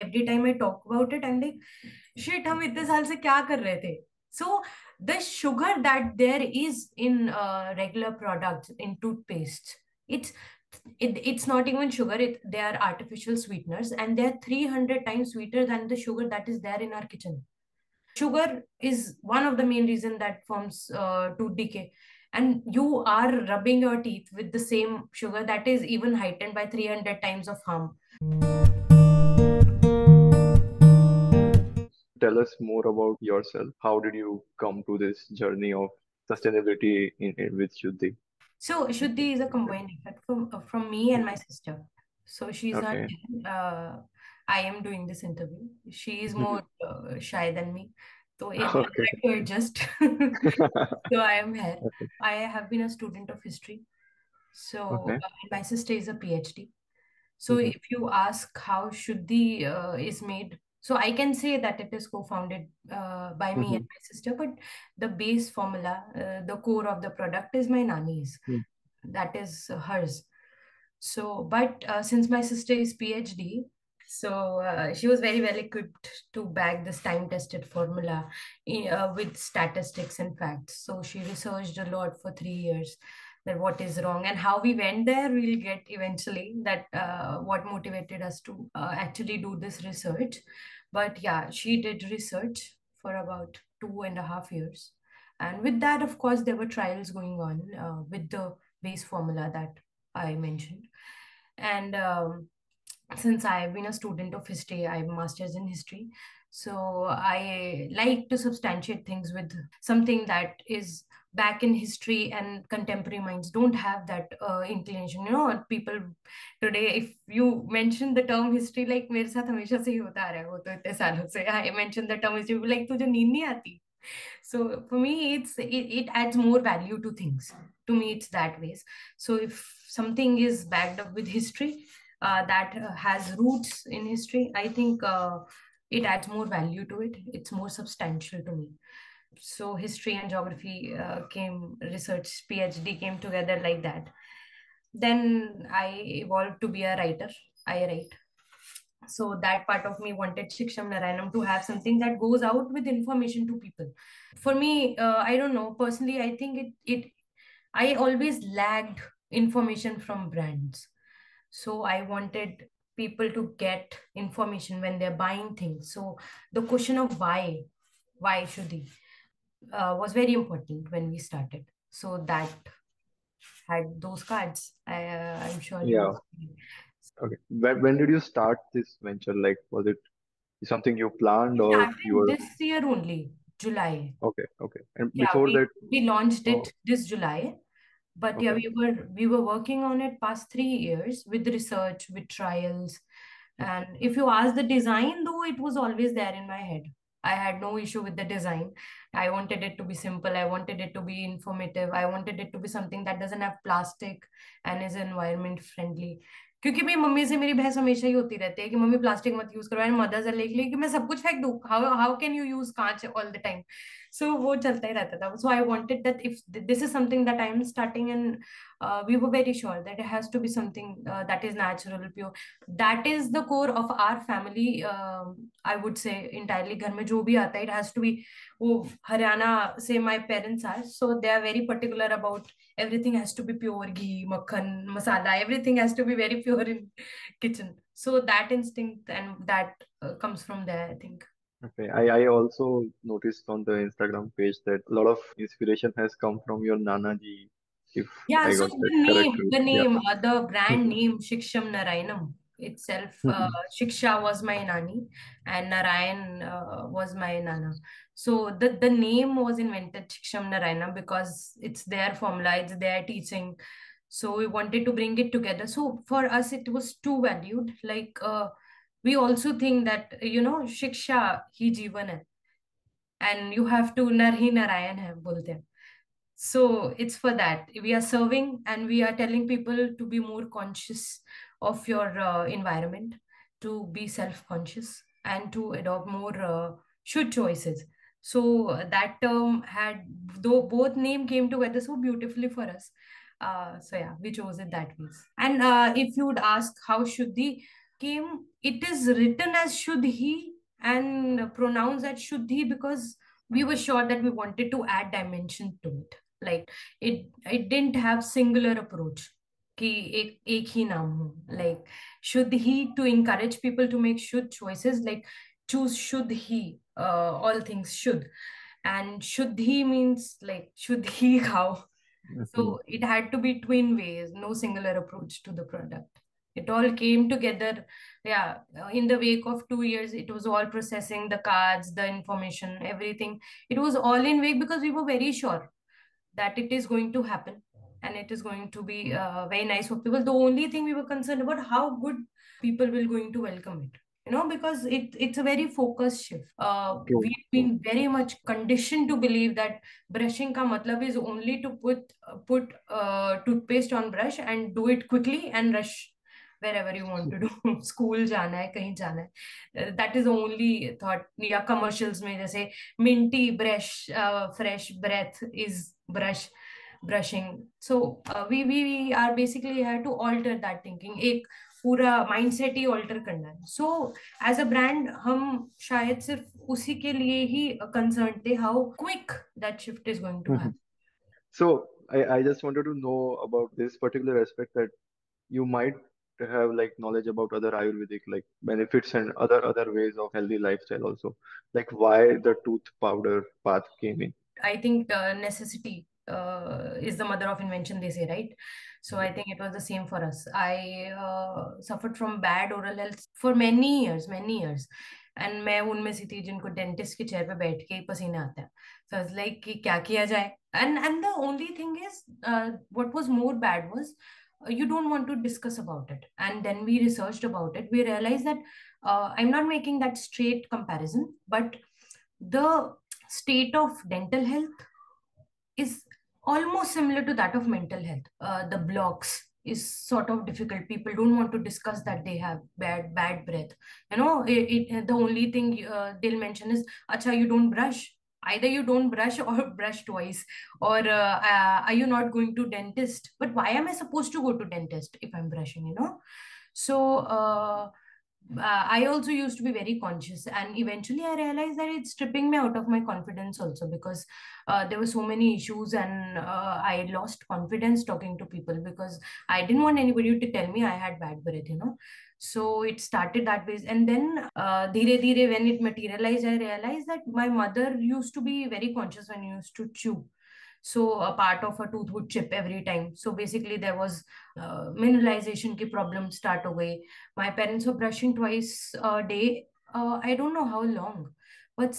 Every time I talk about it, I'm like, shit, हम इतने साल से क्या कर रहे थे? So the sugar that there is in regular products, in toothpaste, it's it's not even sugar. They are artificial sweeteners, and they are 300 times sweeter than the sugar that is there in our kitchen. Sugar is one of the main reason that forms tooth decay, and you are rubbing your teeth with the same sugar that is even heightened by 300 times of harm. Tell us more about yourself. How did you come to this journey of sustainability with Shuddhi? So Shuddhi is a combined effect from me and my sister. So she's not Okay. here. I am doing this interview. She is more shy than me. So I Okay. had to adjust. So I am here. Okay. I have been a student of history. So Okay. my sister is a PhD. So Mhm. if you ask how Shuddhi is made, so I can say that it is co-founded by me and Mhm. my sister, but the base formula, the core of the product is my nani's. Mm. That is hers. So, but since my sister is PhD, so she was very well equipped to back this time-tested formula with statistics and facts. So she researched a lot for 3 years that what is wrong and how we went there. We'll get eventually that what motivated us to actually do this research. But yeah, she did research for about 2.5 years. And with that, of course, there were trials going on with the base formula that I mentioned. And since I've been a student of history, I have master's in history. So I like to substantiate things with something that is back in history, and contemporary minds don't have that inclination. People today, if you mention the term history, like मेरे साथ हमेशा से ही होता आ रहा है, वो तो इतने सालों से I mention the term history, like तुझे नींद नहीं आती? So for me, it adds more value to things. To me, it's that ways. So if something is backed up with history, that has roots in history, I think it adds more value to it. It's more substantial to me. So history and geography research PhD came together like that. Then I evolved to be a writer. I write. So that part of me wanted Shiksham Narayanam to have something that goes out with information to people. For me, I don't know, personally, I think I always lagged information from brands. So I wanted people to get information when they're buying things. So the question of why should they, was very important when we started. So that had those cards. I'm sure you Yeah. must be. Okay. When did you start this venture? Like, was it something you planned We or you started were this year only, July. okay? Okay. And Yeah, before we that, we launched oh, it this July. But yeah, okay. we were working on it past 3 years with research, with trials. And if you ask the design, though, it was always there in my head. I had no issue with the design. I wanted it to be simple. I wanted it to be informative. I wanted it to be something that doesn't have plastic and is environment friendly. क्योंकि मेरी mummy से मेरी बहस हमेशा ही होती रहती है कि मम्मी प्लास्टिक मत यूज करो, एंड मदर्स आर लाइक कि मैं सब कुछ फेंक दूं, how how can you use कांच ऑल द टाइम? So वो चलता ही रहता था. So I wanted that if this is something that I am starting, and we were very sure that it has to be something that is natural, pure. That is the core of our family. I would say entirely घर में जो भी आता है, it has to be, वो हरियाणा से my parents are, so they are very particular about everything has to be pure, ghee, makhan, masala, everything has to be very pure in kitchen. So that instinct and that comes from there, I think. Okay. I also noticed on the Instagram page that a lot of inspiration has come from your Nana ji, if Yeah, I so got that correctly. Yeah. the brand name Shiksham Narayanam itself, Mhm. Shiksha was my nani and Narayan was my nana. So the name was invented Shiksham Narayanam because it's their formula, it's their teaching. So we wanted to bring it together. So for us, it was too valued. Like we also think that, Shiksha ही जीवन है, and you have to nar ही नारायण है बोलते हैं. So it's for that. We are serving and we are telling people to be more conscious of your environment, to be self-conscious, and to adopt more should choices. So that term had, though both name came together so beautifully for us. So yeah, we chose it that way. And if you would ask how should the came, it is written as Shuddhi and pronounced as Shuddhi because we were sure that we wanted to add dimension to it. Like it didn't have singular approach. कि एक ही नाम हो, like should he, to encourage people to make should choices, like choose should he, all things should, and should he means like should he cow. Mhm. So it had to be twin ways, no singular approach to the product. It all came together. Yeah, in the wake of 2 years, it was all processing the cards, the information, everything. It was all in wake because we were very sure that it is going to happen and it is going to be very nice for people. The only thing we were concerned about how good people will going to welcome it. Because it's a very focused shift. True, We've true. been very much conditioned to believe that brushing ka matlab is only to put toothpaste on brush and do it quickly and rush wherever you want to do. School जाना है, कहीं जाना है. That is the only thought. या commercials में जैसे minty brush, fresh breath is brushing. So we are basically had to alter that thinking. एक पूरा mindset ही alter करना है. So as a brand हम शायद सिर्फ उसी के लिए ही concerned थे how quick that shift is going to Mhm. happen. So I just wanted to know about this particular aspect that you might have like knowledge about other Ayurvedic like benefits and other ways of healthy lifestyle also. Like why the tooth powder path came in. I think necessity is the mother of invention, they say, right? So I Yes. think it was the same for us. I suffered from bad oral health for many years, many years. And मैं उनमें से थी जिनको dentist के chair पे बैठ के ही पसीना आता है. So I was like कि क्या किया जाए? And the only thing is, what was more bad was you don't want to discuss about it. And then we researched about it. We realized that I'm not making that straight comparison, but the state of dental health is almost similar to that of mental health. The blocks is sort of difficult. People don't want to discuss that they have bad breath. The only thing they'll mention is, "Acha, you don't brush." Either you don't brush or brush twice, or are you not going to dentist? But why am I supposed to go to dentist if I'm brushing? So. I also used to be very conscious, and eventually I realized that it's stripping me out of my confidence also because there were so many issues, and I lost confidence talking to people because I didn't want anybody to tell me I had bad breath. So it started that way, and then dheere dheere when it materialized, I realized that my mother used to be very conscious when used to chew. So a part of a tooth would chip every time. So basically there was mineralization ki problem start ho gayi. My parents were brushing twice a day. I don't know how long, but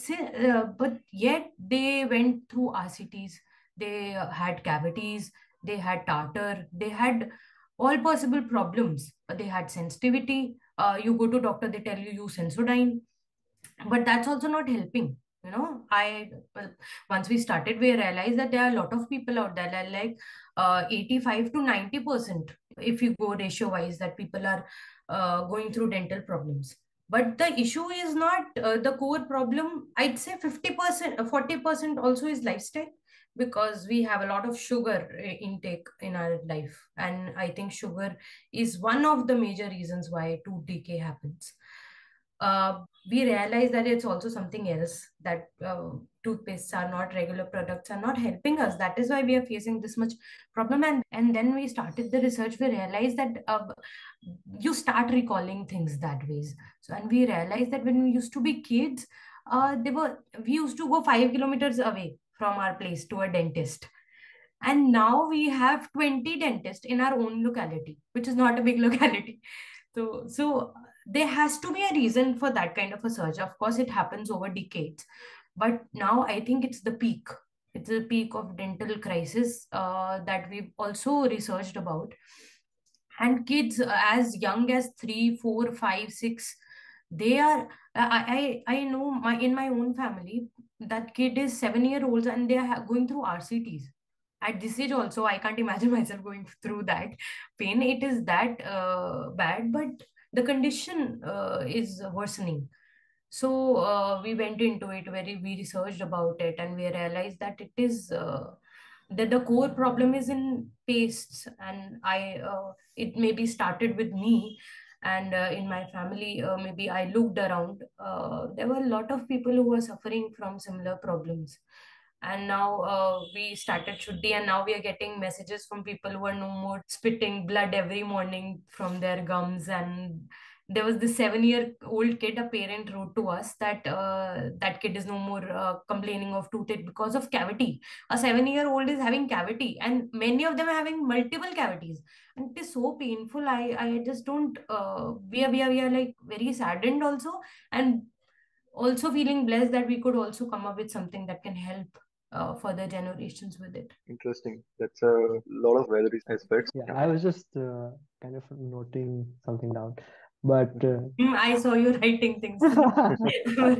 yet they went through RCTs. They had cavities. They had tartar. They had all possible problems. They had sensitivity. You go to doctor, they tell you use Sensodyne, but that's also not helping. I well, once we started, we realized that there are a lot of people out there that are like 85 to 90%, if you go ratio wise, that people are going through dental problems. But the issue is not the core problem. I'd say 50%, 40% also is lifestyle, because we have a lot of sugar intake in our life. And I think sugar is one of the major reasons why tooth decay happens. We realize that it's also something else, that toothpastes are not regular products, are not helping us. That is why we are facing this much problem. And then we started the research. We realized that you start recalling things that ways. So, and we realized that when we used to be kids, we used to go 5 kilometers away from our place to a dentist. And now we have 20 dentists in our own locality, which is not a big locality. So there has to be a reason for that kind of a surge. Of course, it happens over decades, but now I think it's the peak. It's the peak of dental crisis that we've also researched about. And kids as young as 3, 4, 5, 6, they are. I know in my own family that kid is 7 year olds and they are going through RCTs at this age also. I can't imagine myself going through that pain. It is that bad, but the condition is worsening. So we went into it, very we researched about it, and we realized that it is that the core problem is in pastes. And I it maybe started with me. And in my family, maybe I looked around, there were a lot of people who were suffering from similar problems. And now we started Shuddhi, and now we are getting messages from people who are no more spitting blood every morning from their gums. And there was this 7-year-old kid, a parent wrote to us that that kid is no more complaining of toothache because of cavity. A 7-year-old is having cavity, and many of them are having multiple cavities, and it is so painful. I just don't we are like very saddened also, and also feeling blessed that we could also come up with something that can help further generations with it. Interesting. That's a lot of varied aspects. Yeah, Yeah. I was just kind of noting something down, but I saw you writing things. I'm a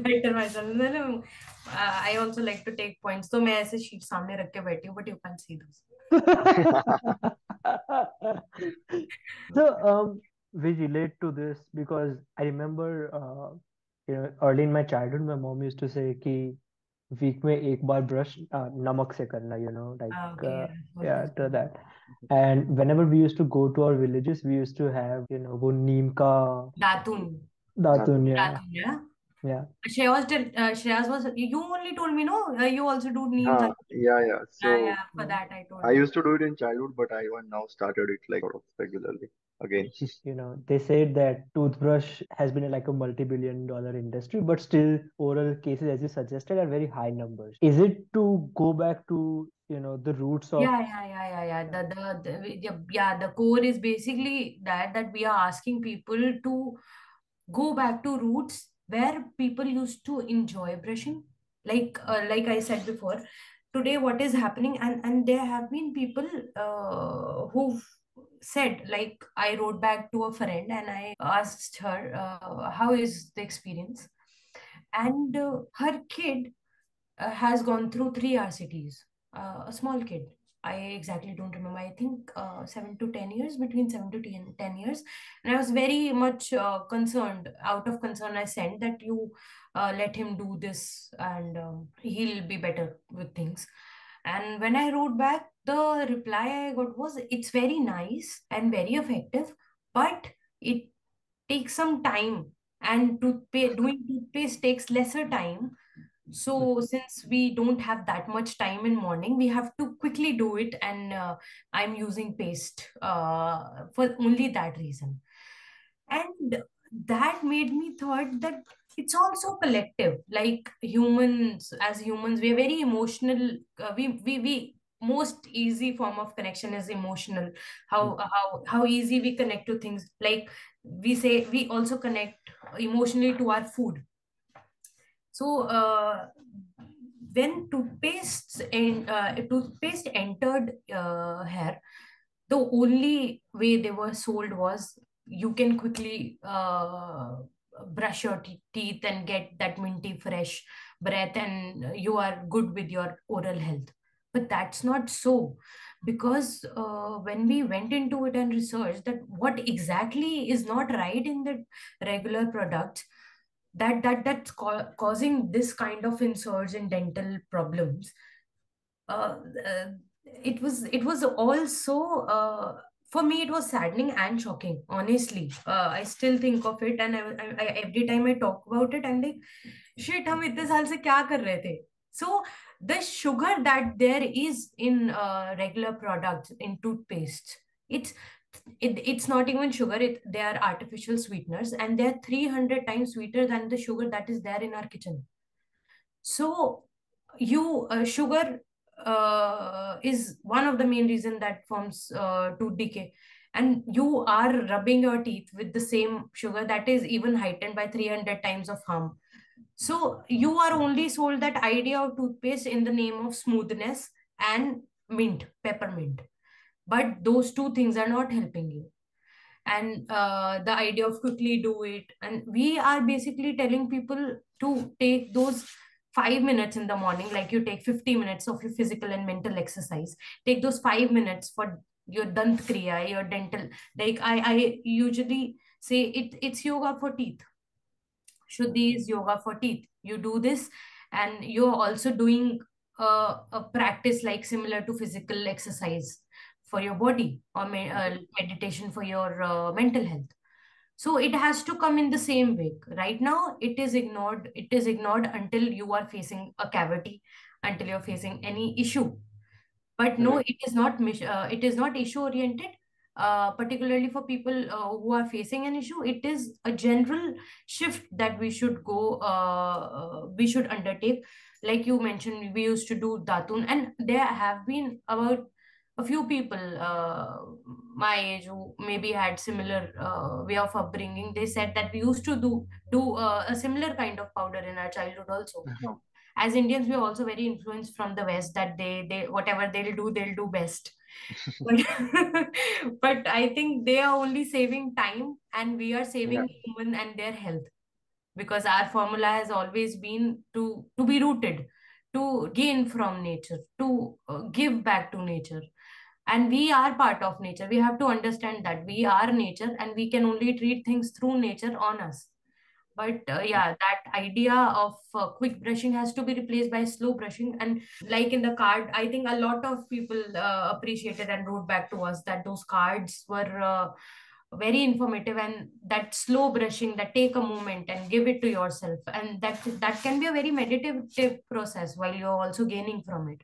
writer myself. No, no. I also like to take points. So मैं ऐसे sheet सामने रख के बैठी हूँ, but you can't see those. so we relate to this because I remember early in my childhood, my mom used to say कि week में एक बार brush नमक से करना, like Okay, yeah, what yeah, this? to that. And whenever we used to go to our villages, we used to have, वो नीम का Datun. दातुन, yeah, Datun, yeah. yeah, Shreyas was, you only told me, no? You also do neem. Yeah, yeah. Yeah, So yeah, for that I I told you. used to do it in childhood, but I even now started it like sort of regularly again. They said that toothbrush has been like a multi-billion-dollar industry, but still oral cases, as you suggested, are very high numbers. Is it to go back to, the roots of, Yeah. yeah, The core is basically that we are asking people to go back to roots where people used to enjoy brushing. Like I said before, today what is happening, and there have been people who've said, like, I wrote back to a friend and I asked her how is the experience, and her kid has gone through three RCTs. A small kid. I exactly don't remember. I think 7 to 10 years, between 7 to 10 years. And I was very much concerned. Out of concern, I sent that you let him do this, and he'll be better with things. And when I wrote back, the reply I got was, it's very nice and very effective, but it takes some time. And doing toothpaste takes lesser time, so since we don't have that much time in morning, we have to quickly do it, and I'm using paste for only that reason. And that made me thought that it's also collective. Like humans, as humans, we're very emotional. We most easy form of connection is emotional. How easy we connect to things. Like we say, we also connect emotionally to our food. So when toothpaste entered hair, the only way they were sold was you can quickly brush your teeth and get that minty fresh breath, and you are good with your oral health. But that's not so, because when we went into it and researched that what exactly is not right in the regular products, causing this kind of insurge in dental problems. uh, uh, it was also for me it was saddening and shocking, honestly. I still think of it, and every time I talk about it, I'm like, shit, हम इतने साल से क्या कर रहे थे? So the sugar that there is in regular products, in toothpaste, it's it's not even sugar. They are artificial sweeteners, and they're 300 times sweeter than the sugar that is there in our kitchen. So you sugar is one of the main reason that forms tooth decay, and you are rubbing your teeth with the same sugar that is even heightened by 300 times of harm. So you are only sold that idea of toothpaste in the name of smoothness and mint, peppermint, but those two things are not helping you. And the idea of quickly do it, and we are basically telling people to take those 5 minutes in the morning, like you take 50 minutes of your physical and mental exercise. Take those 5 minutes for your dant kriya, your dental. Like I usually say it's yoga for teeth. Shuddhi is yoga for teeth. You do this, and you're also doing a practice like similar to physical exercise for your body, or meditation for your mental health. So it has to come in the same way. Right now, it is ignored. It is ignored until you are facing a cavity, until you're facing any issue. But no, Right. it is not it is not issue oriented. Particularly for people who are facing an issue, it is a general shift that we should go. We should undertake. Like you mentioned, we used to do datun, and there have been about a few people my age who maybe had similar way of upbringing. They said that we used to do a similar kind of powder in our childhood also. As Indians, we're also very influenced from the West, that they whatever they'll do best. But but I think they are only saving time, and we are Yeah. saving human and their health, because our formula has always been to be rooted, to gain from nature, to give back to nature. And we are part of nature. We have to understand that we are nature, and we can only treat things through nature on us. But yeah, that idea of quick brushing has to be replaced by slow brushing. And like in the card, I think a lot of people appreciated and wrote back to us that those cards were very informative, and that slow brushing, that take a moment and give it to yourself, and that can be a very meditative process while you're also gaining from it.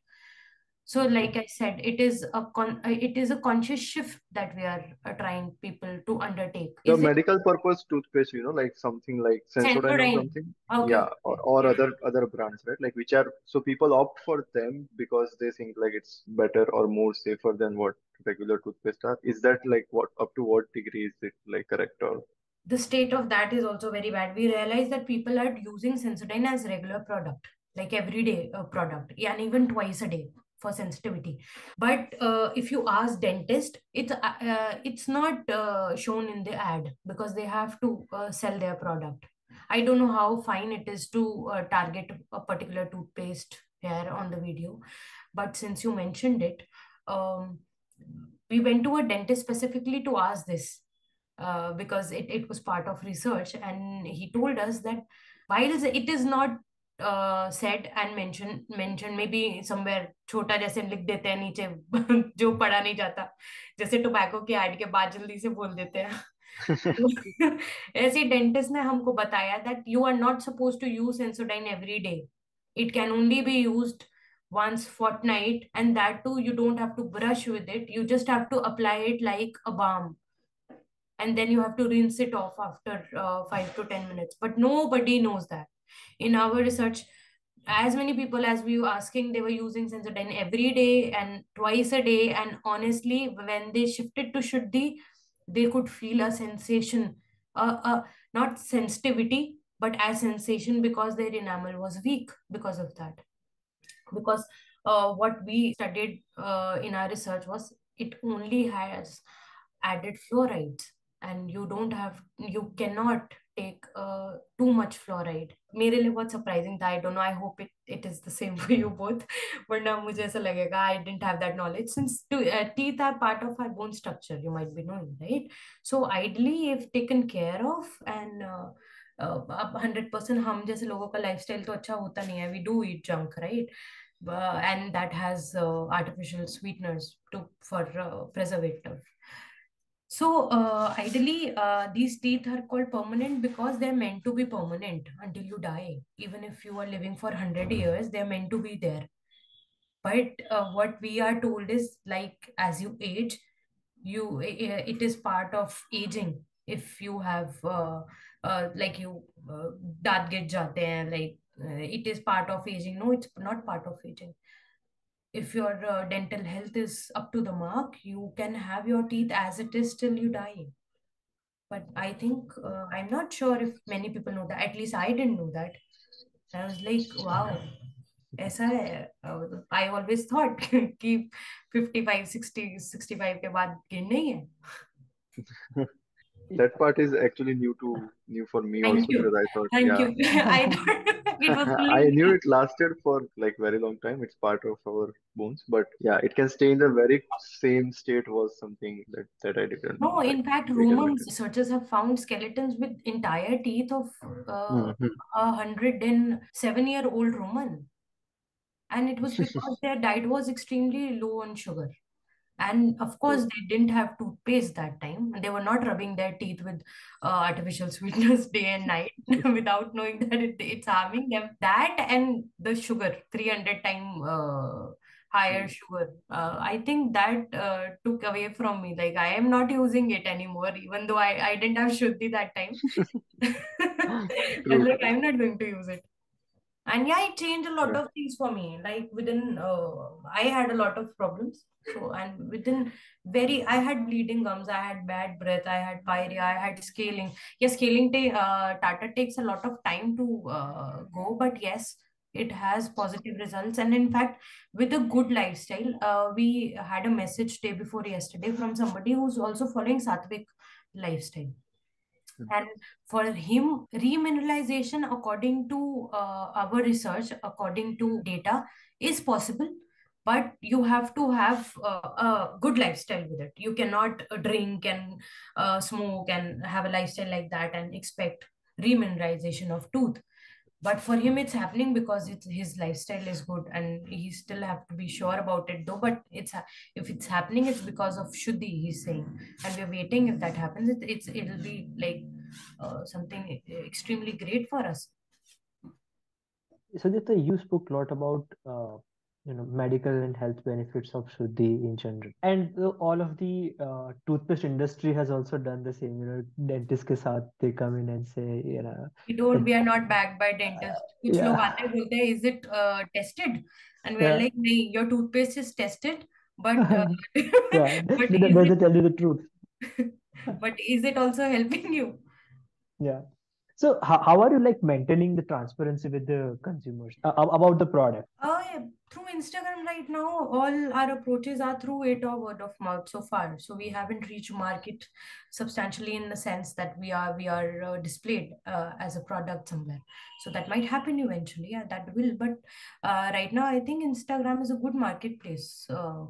So, like I said, it is a conscious shift that we are trying people to undertake. The Is it medical purpose toothpaste, like something like Sensodyne or Sensodyne? something. Okay, Yeah, okay, or okay. other brands, right? Like which are so people opt for them because they think like it's better or more safer than what regular toothpaste are. Is that like what up to what degree is it like correct or The state of that is also very bad. We realize that people are using Sensodyne as regular product, like everyday product, yeah, and even twice a day for sensitivity. But if you ask dentist, it's not shown in the ad, because they have to sell their product. I don't know how fine it is to target a particular toothpaste here on the video, but since you mentioned it, um, we went to a dentist specifically to ask this, because it was part of research, and he told us that while it is not said and mentioned maybe somewhere छोटा जैसे लिख देते हैं नीचे जो पढ़ा नहीं जाता, जैसे टोबैको के ऐड के बाद जल्दी से बोल देते हैं। ऐसे डेंटिस्ट ने हमको बताया that you are not supposed to use Sensodyne every day. It can only be used once fortnight, and that too you don't have to brush with it. You just have to apply it like a balm, and then you have to rinse it off after 5 to 10 minutes. But nobody knows that. In our research, as many people as we were asking, they were using Sensodyne every day and twice a day. And honestly, when they shifted to Shuddhi, they could feel a sensation, not sensitivity, but as sensation, because their enamel was weak because of that. Because what we studied in our research was it only has added fluorides, and you cannot take too much fluoride. मेरे लिए बहुत surprising था. I don't know, I hope it is the same for you both. वरना मुझे ऐसा लगेगा I didn't have that knowledge, since teeth are part of our bone structure, you might be knowing, right? So ideally, if taken care of, and अब 100% हम जैसे लोगों का lifestyle तो अच्छा होता नहीं है, we do eat junk, right? And that has artificial sweeteners to for preservative. So ideally, these teeth are called permanent because they're meant to be permanent until you die. Even if you are living for 100 years, they're meant to be there. But what we are told is, like, as you age, it is part of aging. If you have like you दांत गिर जाते हैं, like it is part of aging. No, it's not part of aging. If your dental health is up to the mark, you can have your teeth as it is till you die. But I think I'm not sure if many people know that. At least I didn't know that. I was like, wow, ऐसा है. I always thought कि 55, 60, 65 के बाद गिरना ही है. that part is actually new for me Thank also you. because I thought Thank yeah you. I thought it was I fully. knew it lasted for like very long time. It's part of our bones, but yeah, it can stay in the very same state was something that I didn't No, like in fact, take Romans advantage. researchers have found skeletons with entire teeth of uh, Hmm. 107-year-old Roman. And it was because their diet was extremely low on sugar. And of course, So, they didn't have toothpaste that time. They were not rubbing their teeth with artificial sweeteners day and night without knowing that it's harming them. That and the sugar, 300 time higher Mm. sugar. I think that took away from me. Like, I am not using it anymore, even though I didn't have Shuddhi that time. And True, like, true. I'm not going to use it. And yeah, it changed a lot Yeah. of things for me. Like within, I had a lot of problems. So, and within I had bleeding gums, I had bad breath, I had pyorrhea, I had scaling. Yes, Tata takes a lot of time to go, but yes, it has positive results. And in fact, with a good lifestyle, we had a message day before yesterday from somebody who's also following Sattvic lifestyle. Mm. And for him, remineralization, according to our research, according to data, is possible. But you have to have a good lifestyle with it. You cannot drink and smoke and have a lifestyle like that and expect remineralization of tooth. But for him, it's happening because his lifestyle is good, and he still have to be sure about it though. But if it's happening, it's because of Shuddhi, he's saying, and we're waiting. If that happens, it'll be like something extremely great for us. Sudipta, you spoke a lot about medical and health benefits of Shuddhi in general, and all of the toothpaste industry has also done the same. Dentist के साथ they come in and say, We that are not backed by dentist. कुछ लोग yeah, आते हैं बोलते हैं, is it tested? And we are yeah, like, नहीं, your toothpaste is tested, but yeah. but is Does it it tell you the truth? but is it also helping you? Yeah. So how are you like maintaining the transparency with the consumers about the product? Yeah, through Instagram right now, all our approaches are through it or word of mouth so far. So we haven't reached market substantially in the sense that we are displayed as a product somewhere. So that might happen eventually. Yeah, that will. But right now, I think Instagram is a good marketplace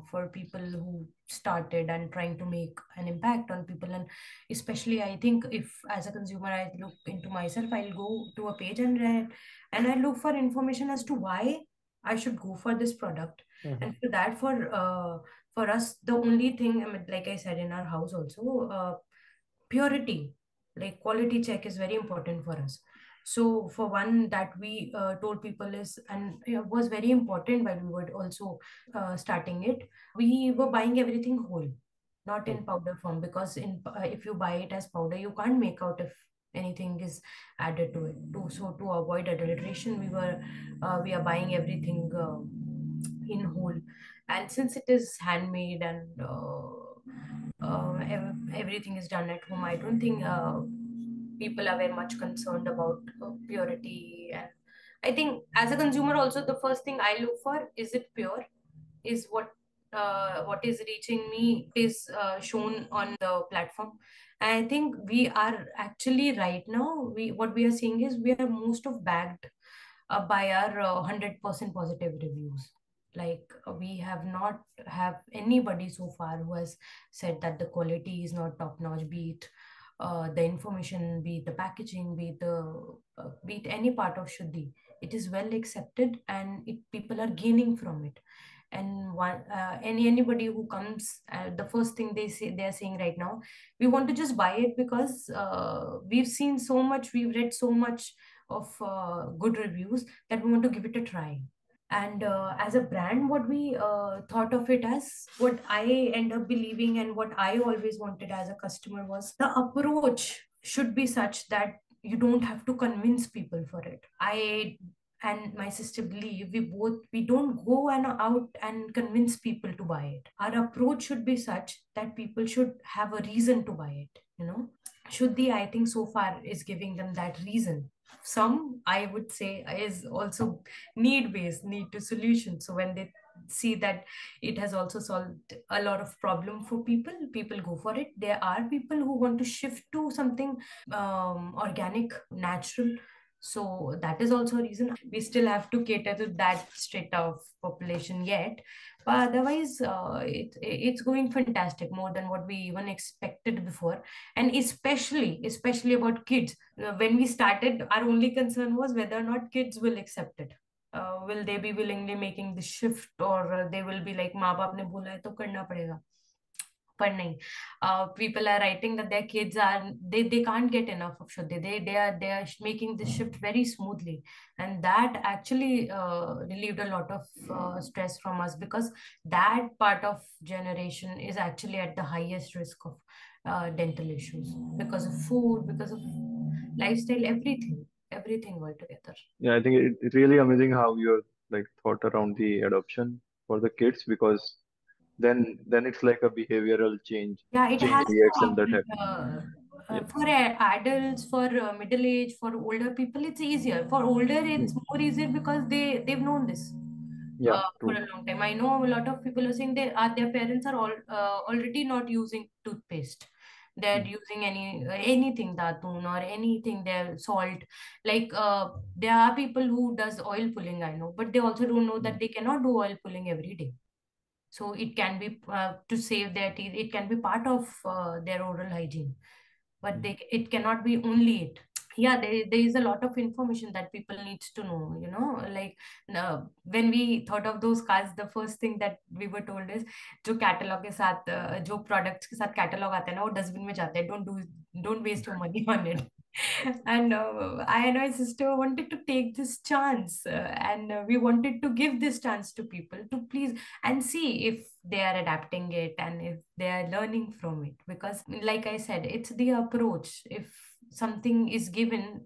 for people who started and trying to make an impact on people. And especially, I think if as a consumer I look into myself, I'll go to a page and I look for information as to why I should go for this product. Mhm. And for that, for us, the only thing, I mean, like I said in our house also, purity, like quality check is very important for us. So for one that we told people is, and it was very important while we were also starting it, we were buying everything whole, not in Okay. powder form, because if you buy it as powder, you can't make out if anything is added to it. To avoid adulteration, we are buying everything in whole. And since it is handmade and everything is done at home, I don't think people are very much concerned about purity. And I think as a consumer also, the first thing I look for, is it pure? Is what is reaching me is shown on the platform. And I think we are actually right now, we what we are seeing is we are most of backed by our 100% positive reviews. Like we have not have anybody so far who has said that the quality is not top notch, be it the information, be it the packaging, be it any part of Shuddhi. It is well accepted, and people are gaining from it. And anybody who comes, the first thing they are saying right now, we want to just buy it because we've seen so much, we've read so much of good reviews, that we want to give it a try. And as a brand, what we thought of it as, what I end up believing and what I always wanted as a customer, was the approach should be such that you don't have to convince people for it. I and my sister believe, we don't go and out and convince people to buy it. Our approach should be such that people should have a reason to buy it, Shuddhi, I think so far is giving them that reason. Some, I would say, is also need based, need to solution. So when they see that it has also solved a lot of problem for people, people go for it. There are people who want to shift to something organic, natural. So that is also a reason. We still have to cater to that strata of population yet, but otherwise, it's going fantastic, more than what we even expected before. And especially about kids. When we started, our only concern was whether or not kids will accept it. Will they be willingly making the shift, or they will be like, माँ बाप ने बोला है तो करना पड़ेगा. पर नहीं, people are writing that their kids are, they can't get enough of Shuddhi. They are making this shift very smoothly, and that actually relieved a lot of stress from us, because that part of generation is actually at the highest risk of dental issues because of food, because of lifestyle, everything altogether. Yeah, I think it's really amazing how you're like thought around the adoption for the kids, because then it's like a behavioral Yeah, it change has to reaction that happen. happens. Yeah. For adults, for middle age, for older people, it's easier. For older, it's more easier because they've known this Yeah, for true. a long time. I know a lot of people are saying their parents are already not using toothpaste. They're Mm, using anything datun or anything, their salt. Like there are people who does oil pulling, I know, but they also don't know mm, that they cannot do oil pulling every day. So it can be to save their teeth, it can be part of their oral hygiene, but mm. it cannot be only it. Yeah, there is a lot of information that people needs to know, like when we thought of those cards, the first thing that we were told is जो catalogue के साथ जो products के साथ catalogue आते हैं ना, वो डस्टबिन में जाते हैं, don't waste your money on it. And I and my sister wanted to take this chance, and we wanted to give this chance to people to please and see if they are adapting it and if they are learning from it, because like I said, it's the approach. If something is given,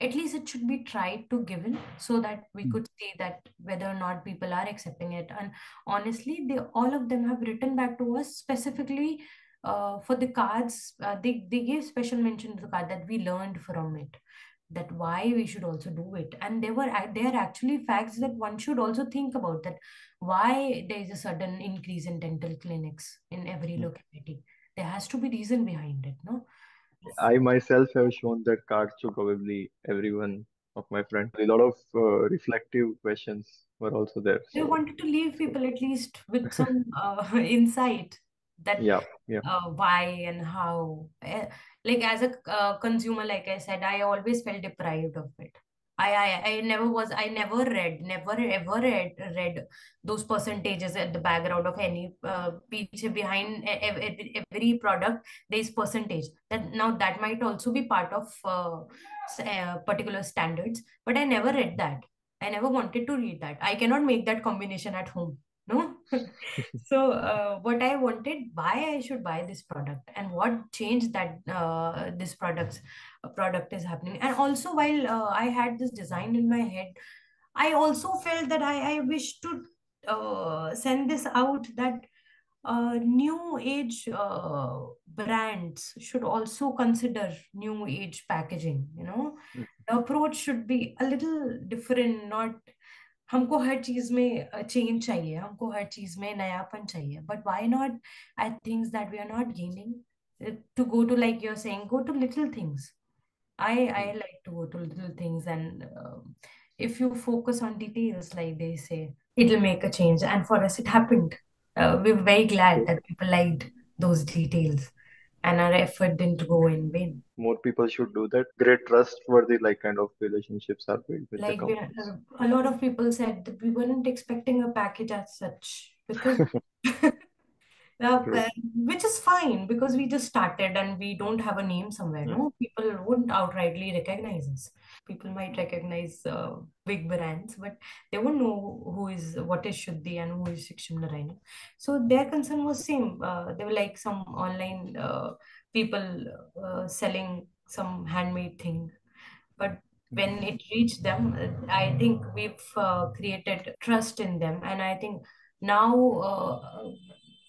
at least it should be tried to given, so that we Mm. could see that whether or not people are accepting it. And honestly, they all of them have written back to us specifically for the cards. They gave special mention to the card that we learned from it, that why we should also do it. And there are actually facts that one should also think about, that why there is a sudden increase in dental clinics in every Mm. locality. There has to be reason behind it, no? I myself have shown that cards to probably everyone of my friends. A lot of reflective questions were also there. I So, wanted to leave people at least with some insight, that yeah, yeah. why and how. Like as a consumer, like I said, I always felt deprived of it. I never never ever read those percentages at the background of any behind every product. There is percentage that now that might also be part of particular standards, but I never read that. I never wanted to read that. I cannot make that combination at home. No. So what I wanted, why I should buy this product and what changed that this product is happening. And also while I had this design in my head, I also felt that I wish to send this out, that new age brands should also consider new age packaging. Mm. The approach should be a little different, not हमको हर चीज में change चाहिए, हमको हर चीज में नयापन चाहिए, but why not at things that we are not gaining, to go to, like you're saying, go to little things. I Mm. like to go to little things, and if you focus on details, like they say, it'll make a change. And for us, it happened. We're very glad So that people liked those details, and our effort didn't go in vain. more people should do that. Great trustworthy like kind of relationships are built with the Like companies. a lot of people said that we weren't expecting a package as such, because True. which is fine, because we just started and we don't have a name somewhere. Mm. No, people wouldn't outrightly recognize us. People might recognize big brands, but they won't know what is Shuddhi and who is Shiksham Narayanam. So their concern was same. They were like some online people selling some handmade thing, but Mm. when it reached them, I think we've created trust in them. And I think now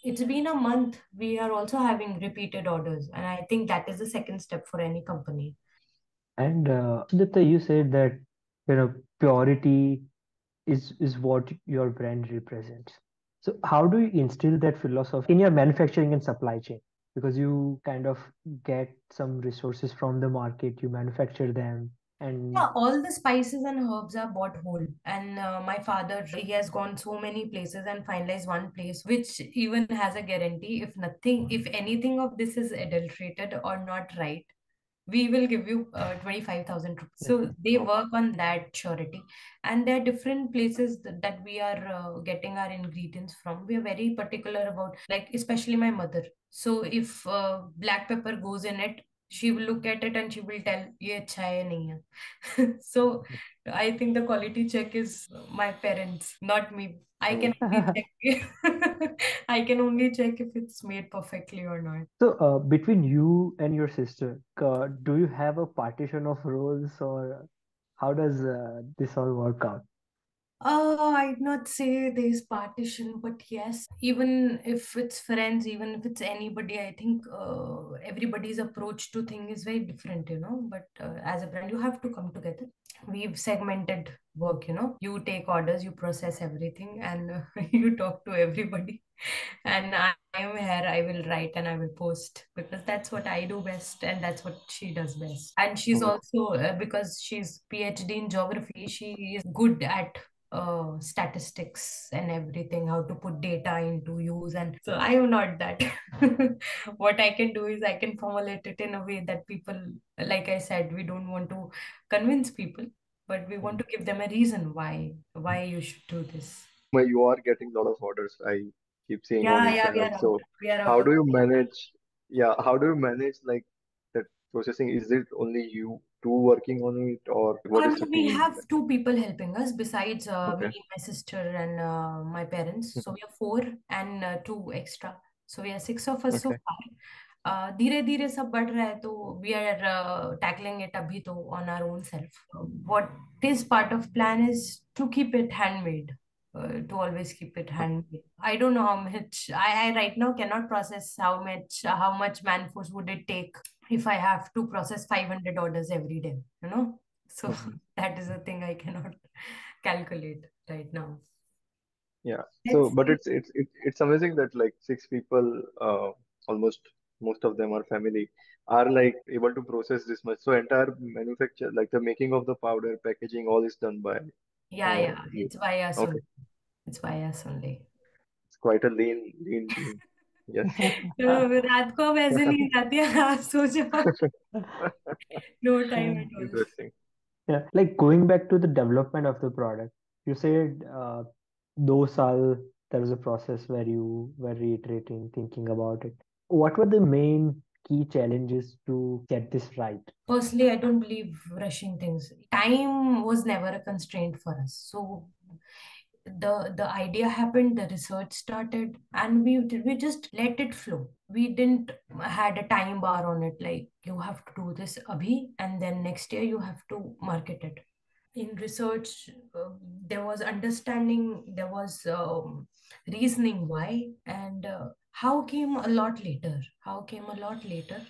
it's been a month, we are also having repeated orders, and I think that is the second step for any company. And Sudipta, you said that purity is what your brand represents. So how do you instill that philosophy in your manufacturing and supply chain? Because you kind of get some resources from the market, you manufacture them, and Yeah, all the spices and herbs are bought whole. And my father, he has gone so many places and finalized one place which even has a guarantee, if nothing, if anything of this is adulterated or not right, we will give you 25,000 rupees. So they Oh, work on that surety. And there are different places that we are getting our ingredients from. We are very particular about, like, especially my mother. So if black pepper goes in it, she will look at it and she will tell, ye acha hai nahi hai. So I think the quality check is my parents, not me. I can oh. only check. I can only check if it's made perfectly or not. So, between you and your sister, do you have a partition of roles, or how does this all work out? I'd not say there's partition, but yes, even if it's friends, even if it's anybody, I think everybody's approach to thing is very different, you know. But as a brand, you have to come together. We've segmented work, you know. You take orders, you process everything, and you talk to everybody. And I am here, I will write and I will post because that's what I do best and that's what she does best. And she's Oh, also, because she's PhD in geography, she is good at statistics and everything, how to put data into use. And so I am not that. What I can do is I can formulate it in a way that people, like I said, we don't want to convince people, but we want to give them a reason why you should do this. you are getting a lot of orders. I keep seeing on Yeah, Instagram. So we are out how of. do you manage? Yeah, how do you manage like that processing? Is it only you two working on it, or what is No, the we team have like? two people helping us besides me, Okay. my sister, and my parents. So Mhm. we are four and two extra. So we are six of us so Okay. far. धीरे धीरे सब बढ़ रहा है तो we are tackling it अभी तो on our own self. What is part of plan is to keep it handmade. To always keep it handmade. I don't know how much I right now cannot process how much man force would it take if I have to process 500 orders every day, you know? So Mhm. that is a thing I cannot calculate right now. Yeah. So, Let's but see. it's amazing that like six people, almost most of them are family, are like able to process this much. So entire manufacture, like the making of the powder, packaging, all is done by Yeah, you. it's by us Okay. only. It's by us only. It's quite a lean team. Yes. रात को अब ऐसे नहीं जाती है, रात सो जाओ. No time at all. Interesting. Yeah, like going back to the development of the product, you said 2 साल there was a process where you were reiterating, thinking about it. What were the main key challenges to get this right? Firstly, I don't believe rushing things. Time was never a constraint for us. So the idea happened, the research started, and we just let it flow. We didn't had a time bar on it, like you have to do this abhi and then next year you have to market it. In research, there was understanding, there was reasoning why, and how came a lot later. How came a lot later,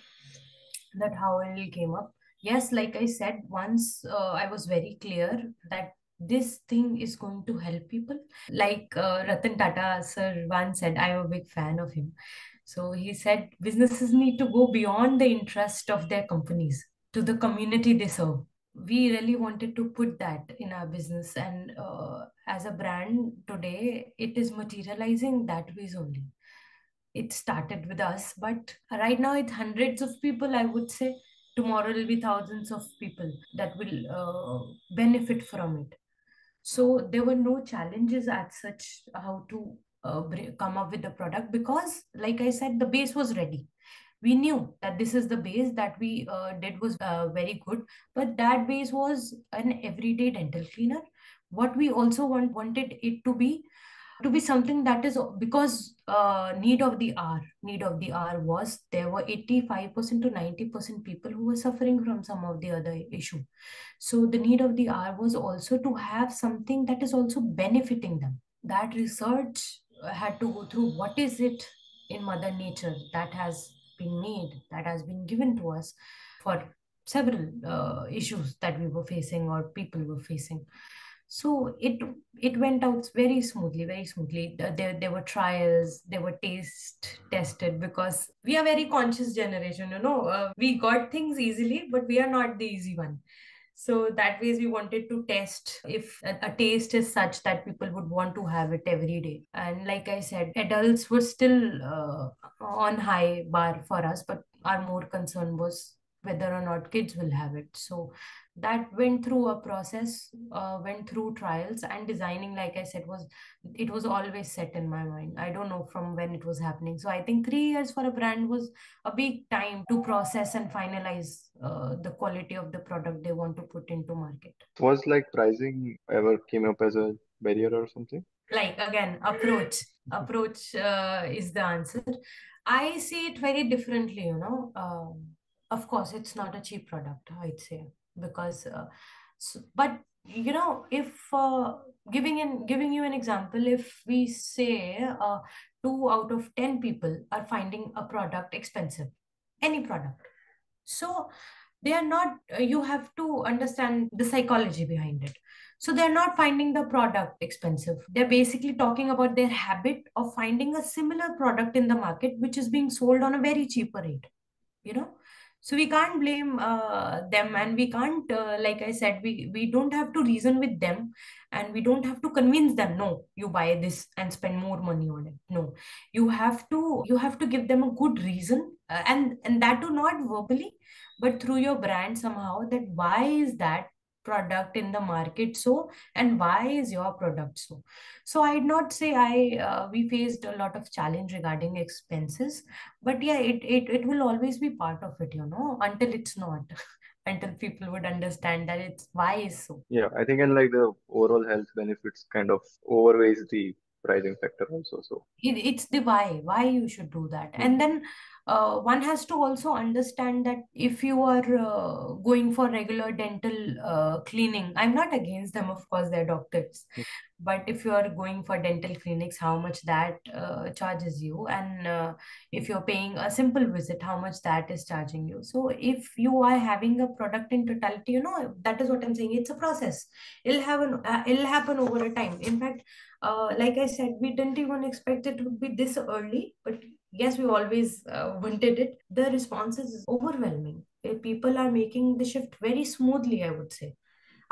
that how it came up. Yes, like I said, once I was very clear that this thing is going to help people. Like Ratan Tata sir once said, I'm a big fan of him. So he said businesses need to go beyond the interest of their companies to the community they serve. We really wanted to put that in our business, and as a brand today it is materializing that ways only. It started with us, but right now it's hundreds of people, I would say. Tomorrow will be thousands of people that will benefit from it. So there were no challenges as such how to come up with the product, because like I said, the base was ready. We knew that this is the base that we did was very good, but that base was an everyday dental cleaner. What we also wanted it to be something that is, because need of the hour was there were 85% to 90% people who were suffering from some of the other issue. So the need of the hour was also to have something that is also benefiting them. That research had to go through what is it in mother nature that has been made, that has been given to us for several issues that we were facing or people were facing. So it went out very smoothly, very smoothly. There were trials, there were tested, because we are very conscious generation, you know. We got things easily, but we are not the easy one. So that ways we wanted to test if a taste is such that people would want to have it every day. And like I said, adults were still on high bar for us, but our more concern was whether or not kids will have it. So that went through a process, went through trials, and designing, like I said, was always set in my mind. I don't know from when it was happening. So I think 3 years for a brand was a big time to process and finalize the quality of the product they want to put into market. Was like pricing ever came up as a barrier or something? Like again, approach is the answer. I see it very differently, of course it's not a cheap product, I'd say, because but if giving you an example, if we say 2 out of 10 people are finding a product expensive, any product, so they are not, you have to understand the psychology behind it. So they're not finding the product expensive. They're basically talking about their habit of finding a similar product in the market, which is being sold on a very cheaper rate, you know. So we can't blame them, and we can't, like I said, we don't have to reason with them, and we don't have to convince them, no, you buy this and spend more money on it. No, you have to give them a good reason, and that too not verbally, but through your brand somehow, that why is that product in the market so, and why is your product so. So I'd not say we faced a lot of challenge regarding expenses, but yeah, it will always be part of it, until it's not, until people would understand that it's why is so. Yeah, I think and like the overall health benefits kind of overweighs the pricing factor also. So It's the why you should do that. mm, And then one has to also understand that if you are going for regular dental cleaning, I'm not against them, of course, they're doctors, mm, but if you are going for dental clinics, how much that charges you, and if you're paying a simple visit, how much that is charging you. So if you are having a product in totality, that is what I'm saying, it's a process. It'll happen over a time. In fact, like I said, we didn't even expect it to be this early, but yes, we always wanted it. The response is overwhelming. People are making the shift very smoothly, I would say.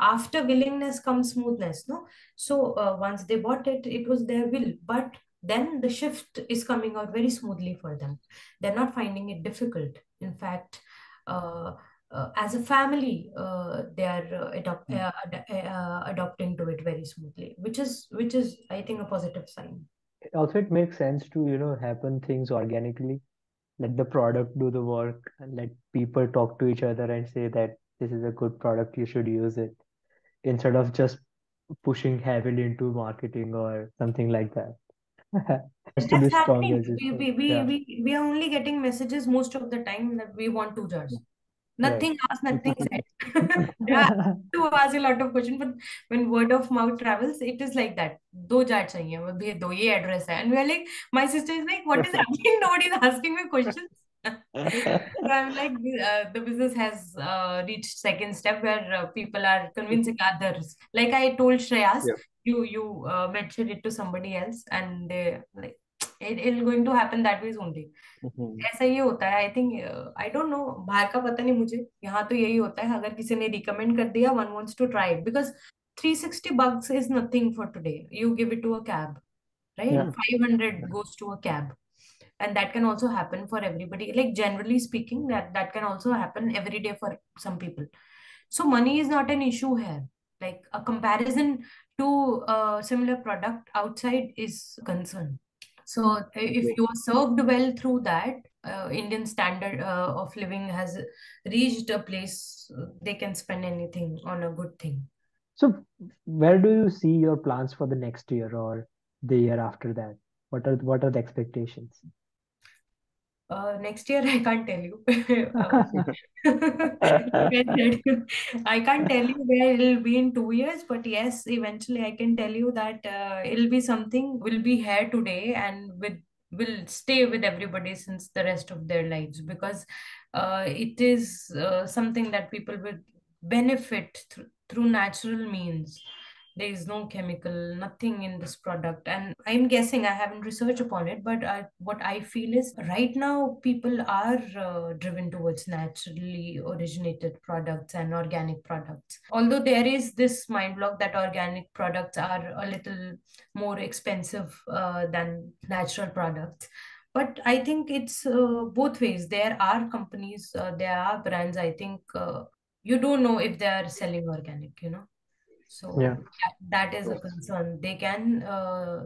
After willingness comes smoothness, no? So once they bought it, it was their will, but then the shift is coming out very smoothly for them. They're not finding it difficult. In fact, uh, as a family, they are mm. adopting to it very smoothly, which is I think a positive sign. Also, it makes sense to, happen things organically. Let the product do the work and let people talk to each other and say that this is a good product, you should use it, instead of just pushing heavily into marketing or something like that. Has to be That's strong, happening. as you We, said. we, we, Yeah, we, we are only getting messages most of the time that we want 2 jars. right. Nothing asked, nothing said. Yeah, to ask a lot of questions, but when word of mouth travels, it is like that. 2 jar चाहिए, वो भेज दो, ये address है. And we're like, my sister is like, what is happening? Nobody's asking me questions. So I'm like, the business has reached second step where people are convincing others. Like I told Shreyas, Yeah. you mentioned it to somebody else, and they like it'll going to happen that way only. Mhm. ऐसा ही होता है, I think. I don't know, बाहर का पता नहीं मुझे, यहाँ तो यही होता है, अगर किसी ने रिकमेंड कर दिया, one wants to try it, because 360 bucks is nothing for today. You give it to a cab, right? Yeah. 500 goes to a cab, and that can also happen for everybody. Like generally speaking, that can also happen every day for some people. So money is not an issue here. Like a comparison to a similar product outside is concern. So if Okay. you are served well through that, Indian standard of living has reached a place they can spend anything on a good thing. So, where do you see your plans for the next year or the year after that? What are the expectations? Next year, I can't tell you. Like I said, I can't tell you where it'll be in 2 years, but yes, eventually I can tell you that it'll be something will be here today and will stay with everybody since the rest of their lives, because it is something that people will benefit through natural means. There is no chemical, nothing in this product. And I'm guessing, I haven't researched upon it, but what I feel is right now people are driven towards naturally originated products and organic products. Although there is this mind block that organic products are a little more expensive than natural products. But I think it's both ways. There are companies, there are brands, I think you don't know if they are selling organic, you know. Yeah. So that is a concern. They can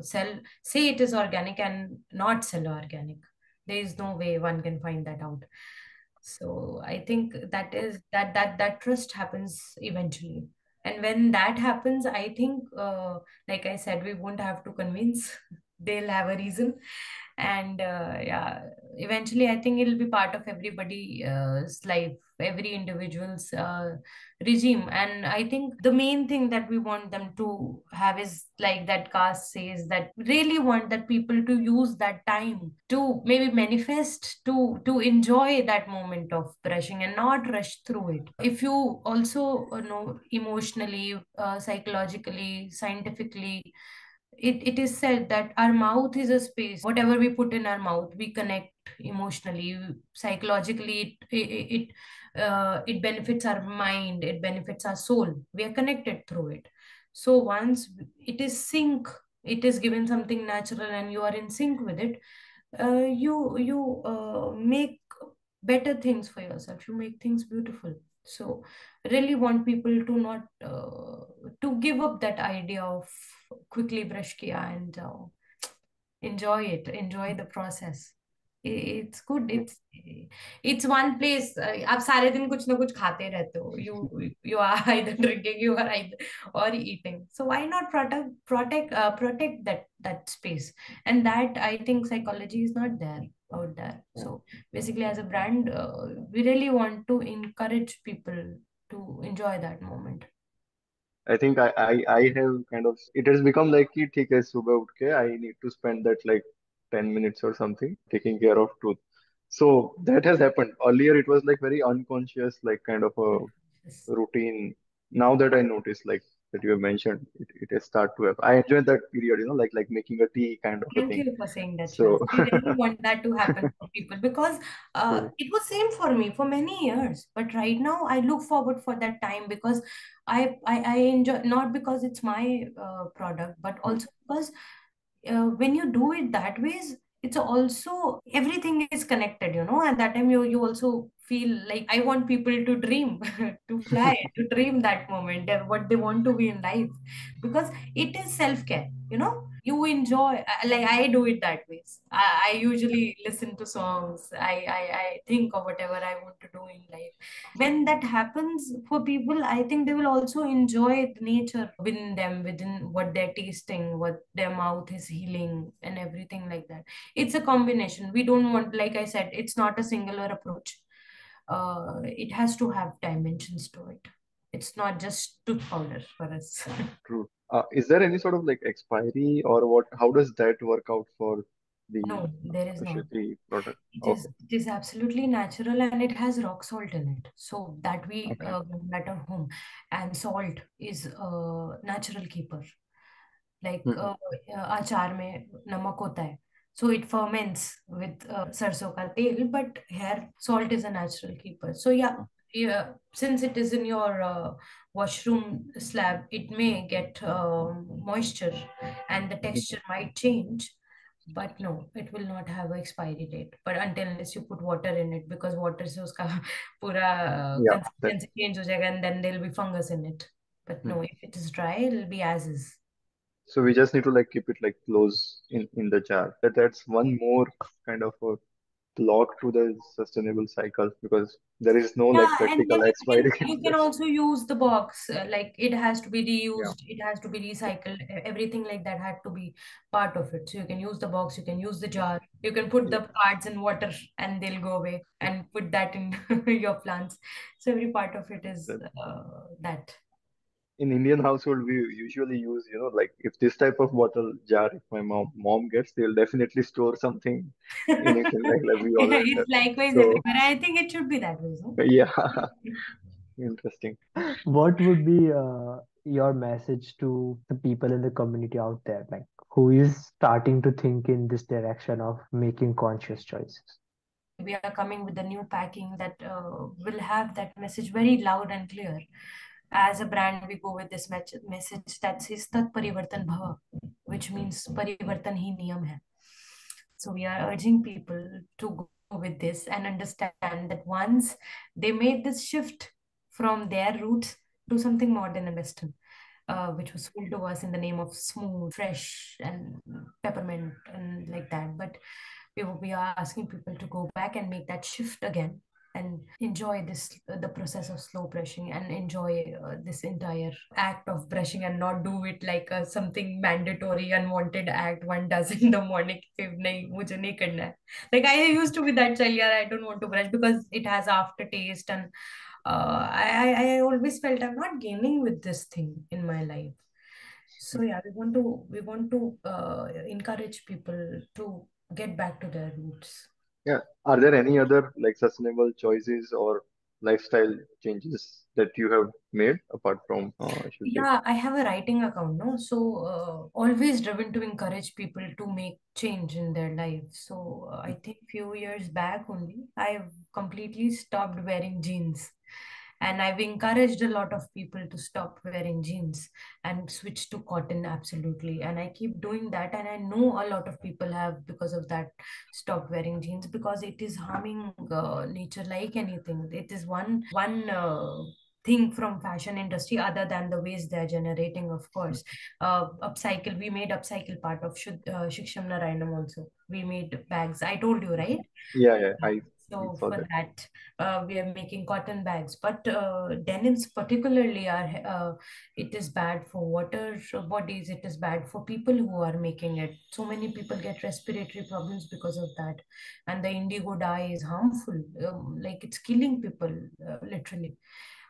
sell, say it is organic and not sell organic. There is no way one can find that out. So I think that is that trust happens eventually. And when that happens, I think, like I said, we won't have to convince. They'll have a reason. And yeah, eventually, I think it'll be part of everybody's life, every individual's regime. And I think the main thing that we want them to have is like that cast says, that really want that people to use that time to maybe manifest, to enjoy that moment of brushing and not rush through it. If you also know, emotionally, psychologically, scientifically, it is said that our mouth is a space. Whatever we put in our mouth, we connect emotionally, psychologically. It benefits our mind, it benefits our soul. We are connected through it. So once it is sync, it is given something natural and you are in sync with it, you make better things for yourself, you make things beautiful. So really want people to not to give up that idea of quickly brush kiya and enjoy it, enjoy the process. It's good. It's one place. आप सारे दिन कुछ ना कुछ खाते रहते हो. You are either drinking, you are either or eating. So why not protect that space? And that, I think, psychology is not there out there. So basically, as a brand, we really want to encourage people to enjoy that moment. I think I have kind of, it has become like कि ठीक है सुबह उठ के I need to spend that like 10 minutes or something taking care of tooth. So that has happened. Earlier it was like very unconscious, like kind of a Yes. routine. Now that I notice, like that you have mentioned, it has start to have. I enjoyed that period, like making a tea kind of a Thank thing. you for saying that, So Shaz. We really want that to happen for people because true. it was same for me for many years. But right now, I look forward for that time because I enjoy, not because it's my product, but also because when you do it that ways, it's also everything is connected. You know, at that time you also feel like I want people to dream, to fly, to dream that moment, what they want to be in life, because it is self care. You know, you enjoy, like I do it that ways. I usually listen to songs. I think of whatever I want to do in life. When that happens for people, I think they will also enjoy the nature within them, within what they're tasting, what their mouth is healing, and everything like that. It's a combination. We don't want, like I said, it's not a singular approach. It has to have dimensions to it. It's not just tooth powder for us. True. Is there any sort of like expiry or what? How does that work out for the No, there is not. specialty product? It is Okay. it is absolutely natural and it has rock salt in it. So that we Okay. get at our home. And salt is a natural keeper. Like Hmm. अचार में नमक होता है. So it ferments with सरसों का तेल, but here salt is a natural keeper. So yeah, yeah, since it is in your washroom slab, it may get moisture and the texture might change. But no, it will not have an expiry date. But until unless you put water in it, because water से उसका पूरा Yeah, that. consistency change हो जाएगा and then there'll be fungus in it. But Hmm. no, if it is dry, it'll be as is. So we just need to like keep it like close in the jar. That's one more kind of a block to the sustainable cycle because there is no like Yeah, and then practical you expiry can you can date. also use the box. Like it has to be Yeah. reused, it has to be recycled. Everything like that had to be part of it. So you can use the box, you can use the jar, you can put Yeah. the parts in water and they'll go away and put that in your plants. So every part of it is That that. in Indian household we usually use, like if this type of bottle jar, if my mom gets, they'll definitely store something in it, and like we always have. It's likewise So everywhere. I think it should be that way, so. yeah, interesting. What would be your message to the people in the community out there, like who is starting to think in this direction of making conscious choices? We are coming with a new packing that will have that message very loud and clear. As a brand, we go with this message that says Tat Parivartan Bhava, which means Parivartan hi niyam hai. So we are urging people to go with this and understand that once they made this shift from their roots to something modern and Western, which was sold to us in the name of smooth, fresh, and peppermint, and like that. But we are asking people to go back and make that shift again and enjoy this the process of slow brushing and enjoy this entire act of brushing and not do it like something mandatory unwanted act one does in the morning if nahi, mujhe nahi karna hai. Like I used to be that child, yeah, I don't want to brush because it has aftertaste and I always felt I'm not gaining with this thing in my life. So yeah, we want to encourage people to get back to their roots. Yeah. Are there any other like sustainable choices or lifestyle changes that you have made apart from Shivji? Yeah, I have a writing account, no? So always driven to encourage people to make change in their life. So I think few years back only, I've completely stopped wearing jeans. And I've encouraged a lot of people to stop wearing jeans and switch to cotton absolutely. And I keep doing that. And I know a lot of people have, because of that, stopped wearing jeans because it is harming nature like anything. It is one thing from fashion industry other than the waste they're generating, of course. Upcycle, we made upcycle part of Shiksham Narayanam also. We made bags. I told you, right? Yeah, yeah, I So saw for that. that, we are making cotton bags, but denims particularly are it is bad for water bodies. It is bad for people who are making it. So many people get respiratory problems because of that, and the indigo dye is harmful. Like it's killing people literally.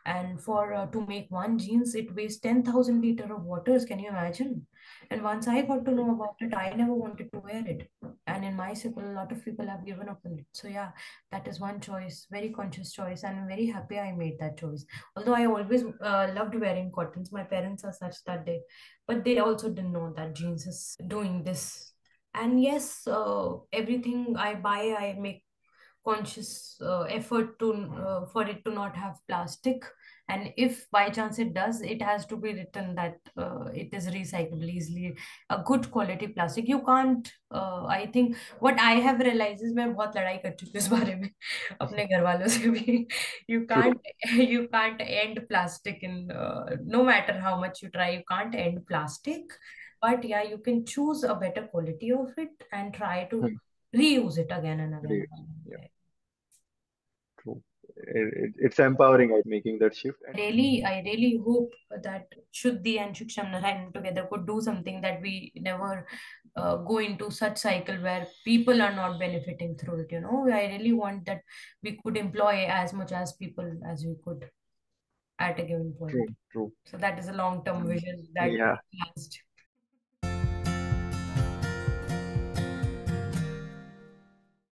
And for to make one jeans, it wastes 10,000 liter of waters. Can you imagine? And once I got to know about it, I never wanted to wear it. And in my circle, a lot of people have given up on it. So yeah, that is one choice, very conscious choice, and I'm very happy I made that choice. Although I always loved wearing cottons, my parents are such that but they also didn't know that jeans is doing this. And yes, everything I buy, I make conscious effort to for it to not have plastic, and if by chance it does, it has to be written that it is recyclable easily, a good quality plastic. You can't I think what I have realized is मैं बहुत लड़ाई कर चुकी हूँ इस बारे में अपने घर वालों से भी. You True, can't you can't end plastic in no matter how much you try, you can't end plastic. But yeah, you can choose a better quality of it and try to hmm, reuse it again and again great. and Yeah, again. true. It's empowering, I making that shift. And I really hope that Shuddhi and Shiksham Narayan together could do something that we never go into such cycle where people are not benefiting through it. I really want that we could employ as much as people as we could at a given point. true, true. So that is a long-term vision that Yeah, we asked.